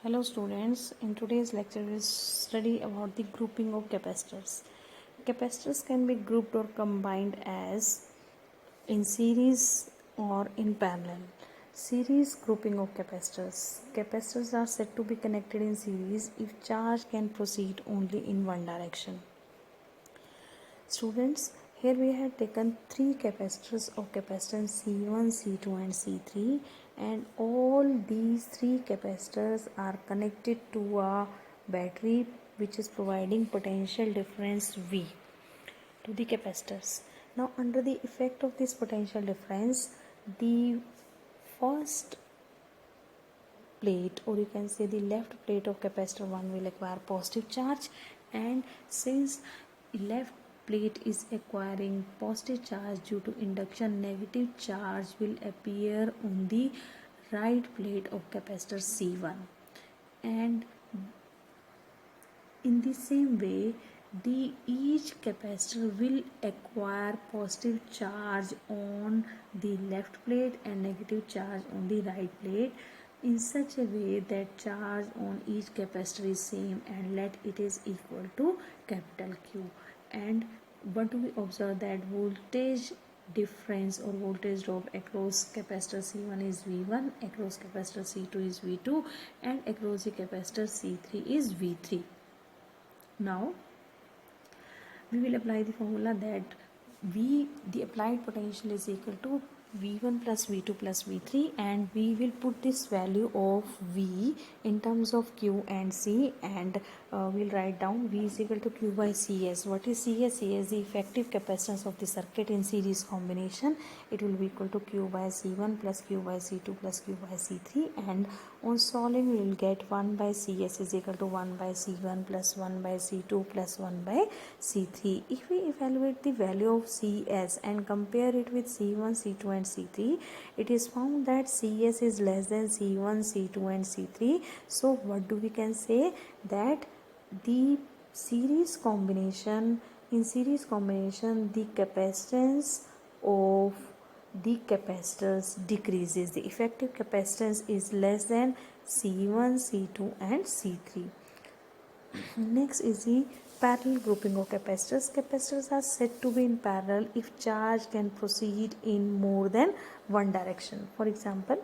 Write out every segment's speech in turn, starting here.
Hello students, in today's lecture we will study about the grouping of capacitors. Capacitors can be grouped or combined as in series or in parallel. Series grouping of capacitors. Capacitors are said to be connected in series if charge can proceed only in one direction. Students, here we have taken three capacitors of capacitance C1, C2 and C3, and all these three capacitors are connected to a battery which is providing potential difference V to the capacitors. Now under the effect of this potential difference, the first plate, or you can say the left plate of capacitor 1 will acquire positive charge, and since left plate is acquiring positive charge due to induction, negative charge will appear on the right plate of capacitor C1, and in the same way the each capacitor will acquire positive charge on the left plate and negative charge on the right plate in such a way that charge on each capacitor is same, and let it is equal to capital Q. And what do we observe? That voltage difference or voltage drop across capacitor C1 is V1, across capacitor C2 is V2, and across the capacitor C3 is V3. Now we will apply the formula that the applied potential is equal to V1 plus V2 plus V3, and we will put this value of V in terms of Q and C, and we'll write down V is equal to Q by CS. What is CS? CS is the effective capacitance of the circuit in series combination. It will be equal to Q by C1 plus Q by C2 plus Q by C3, and on solving we will get 1 by CS is equal to 1 by C1 plus 1 by C2 plus 1 by C3. If we evaluate the value of CS and compare it with C1, C2 and C3, it is found that CS is less than C1, C2 and C3. So what do we can say? That the series combination, in series combination the capacitance of the capacitors decreases. The effective capacitance is less than C1, C2 and C3. Next is the parallel grouping of capacitors. Capacitors are said to be in parallel if charge can proceed in more than one direction. For example,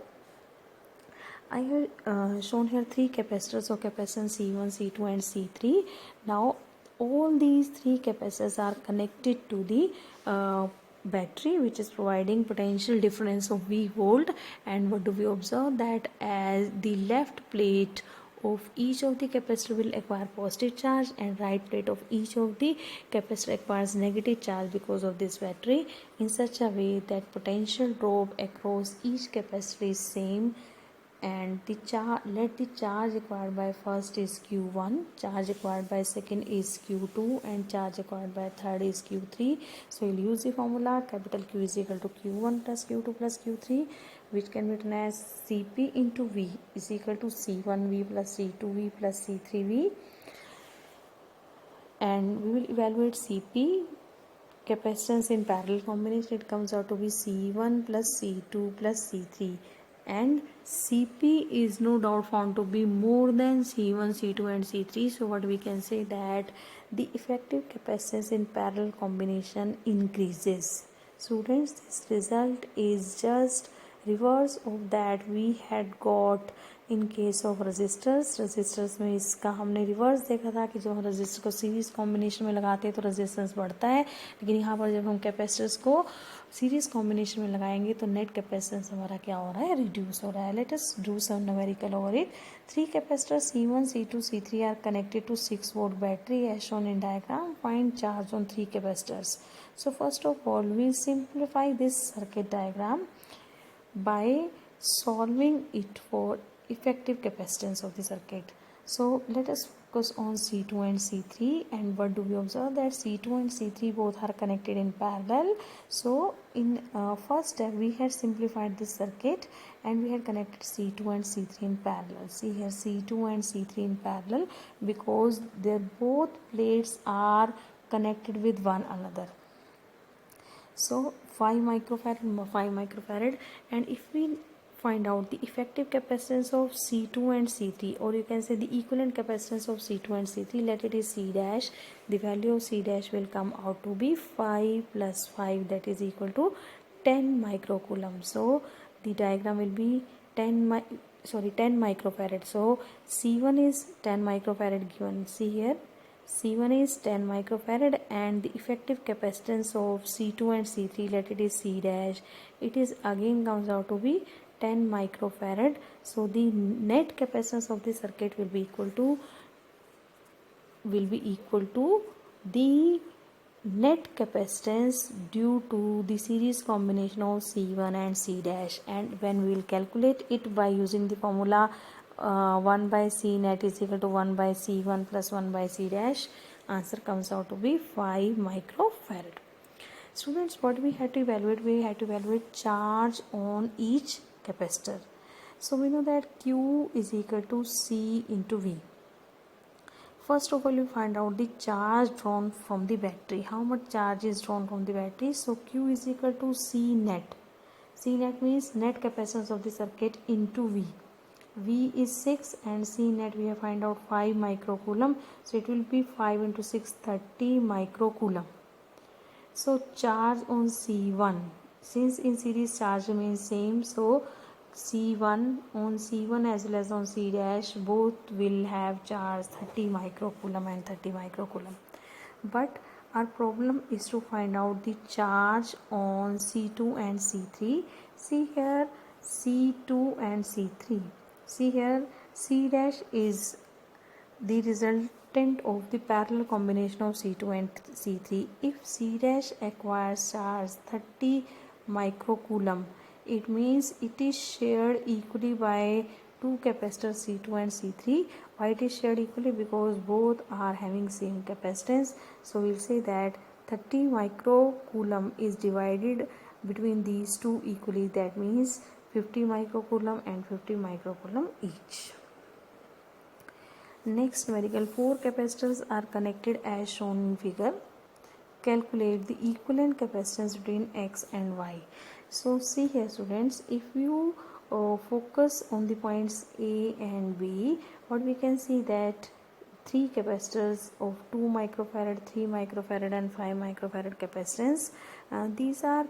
I have shown here three capacitors of capacitance C1, C2 and C3. Now all these three capacitors are connected to the battery which is providing potential difference of V volt, and what do we observe? That as the left plate of each of the capacitor will acquire positive charge and right plate of each of the capacitor acquires negative charge because of this battery, in such a way that potential drop across each capacitor is same, and the let the charge acquired by first is Q1, charge acquired by second is Q2, and charge acquired by third is Q3. So we'll use the formula capital Q is equal to Q1 plus Q2 plus Q3, which can be written as Cp into V is equal to C1V plus C2V plus C3V, and we will evaluate Cp capacitance in parallel combination. It comes out to be C1 plus C2 plus C3, and Cp is no doubt found to be more than C1, C2 and C3. So what we can say, that the effective capacitance in parallel combination increases. Students, this result is just reverse of that we had got in case of registers में इसका हमने reverse देखा था कि जब हम register को series combination में लगाते हैं तो रेजिस्टेंस बढ़ता है, लेकिन यहाँ पर जब हम कैपेसिटर्स को सीरीज कॉम्बिनेशन में लगाएंगे तो नेट कैपेसिटेंस हमारा क्या हो रहा है? रिड्यूस हो रहा है. Let us do some numerical over it. Three capacitors C1, C2, C3 are connected to 6 volt battery as shown in diagram. Find charge on three capacitors. So first of all, we simplify this circuit diagram by solving it for effective capacitance of the circuit. So let us focus on C2 and C3, and what do we observe? That C2 and C3 both are connected in parallel. So in first step we had simplified this circuit and we had connected C2 and C3 in parallel. See here, C2 and C3 in parallel because their both plates are connected with one another. So 5 microfarad, and if we find out the effective capacitance of C2 and C3, or you can say the equivalent capacitance of C2 and C3. Let it is C dash. The value of C dash will come out to be 5 plus 5, that is equal to 10 microcoulomb. So the diagram will be 10 microfarad. So C1 is 10 microfarad given. See here, C1 is 10 microfarad, and the effective capacitance of C2 and C3, let it is C dash, it is again comes out to be 10 microfarad. So the net capacitance of the circuit will be equal to the net capacitance due to the series combination of C1 and C dash. And when we will calculate it by using the formula 1 by C net is equal to 1 by C1 plus 1 by C dash, answer comes out to be 5 microfarad. Students, what we had to evaluate? We had to evaluate charge on each capacitor. So we know that Q is equal to C into V. First of all, you find out the charge drawn from the battery. How much charge is drawn from the battery? So Q is equal to C net. C net means net capacitance of the circuit into V. V is 6 and C net we have find out 5 microcoulomb. So it will be 5 into 6, 30 microcoulomb. So charge on C1, since in series charge remains same, so C1 on C1 as well as on C dash both will have charge 30 microcoulomb and 30 microcoulomb. But our problem is to find out the charge on C2 and C3. See here C2 and C3. See here C dash is the resultant of the parallel combination of C2 and C3. If C dash acquires charge 30 microcoulomb, it means it is shared equally by two capacitors C2 and C3. Why it is shared equally? Because both are having same capacitance. So we'll say that 30 microcoulomb is divided between these two equally. That means 50 microcoulomb and 50 microcoulomb each. Next numerical, 4 capacitors are connected as shown in figure. Calculate the equivalent capacitance between X and Y. So see here students, if you focus on the points A and B, what we can see that 3 capacitors of 2 microfarad, 3 microfarad and 5 microfarad capacitance, these are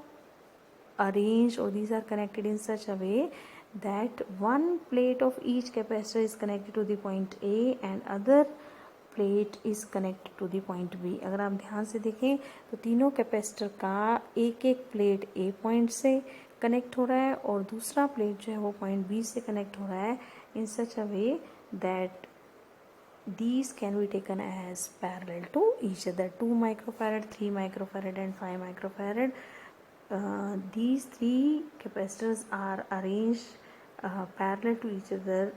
arranged or these are connected in such a way that one plate of each capacitor is connected to the point A and other plate is connect to the point B. अगर आप ध्यान से देखें तो तीनों capacitor का एक एक प्लेट ए पॉइंट से कनेक्ट हो रहा है और दूसरा प्लेट जो है वो पॉइंट बी से कनेक्ट हो रहा है in such a way that these can be taken as parallel to each other. 2 microfarad, 3 microfarad and 5 microfarad. These three capacitors are arranged parallel to each other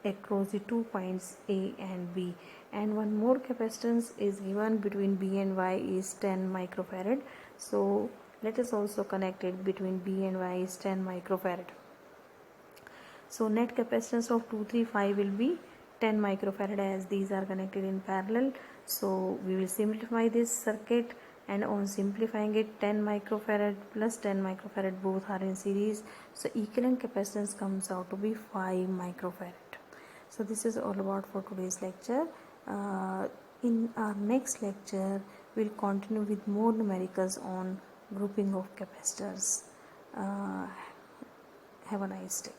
across the 2 points A and B, and one more capacitance is given between B and Y is 10 microfarad. So let us also connect it between B and Y is 10 microfarad. So net capacitance of 2, 3, 5 will be 10 microfarad as these are connected in parallel. So we will simplify this circuit, and on simplifying it 10 microfarad plus 10 microfarad both are in series, so equivalent capacitance comes out to be 5 microfarad. So this is all about for today's lecture. In our next lecture we'll continue with more numericals on grouping of capacitors. Have a nice day.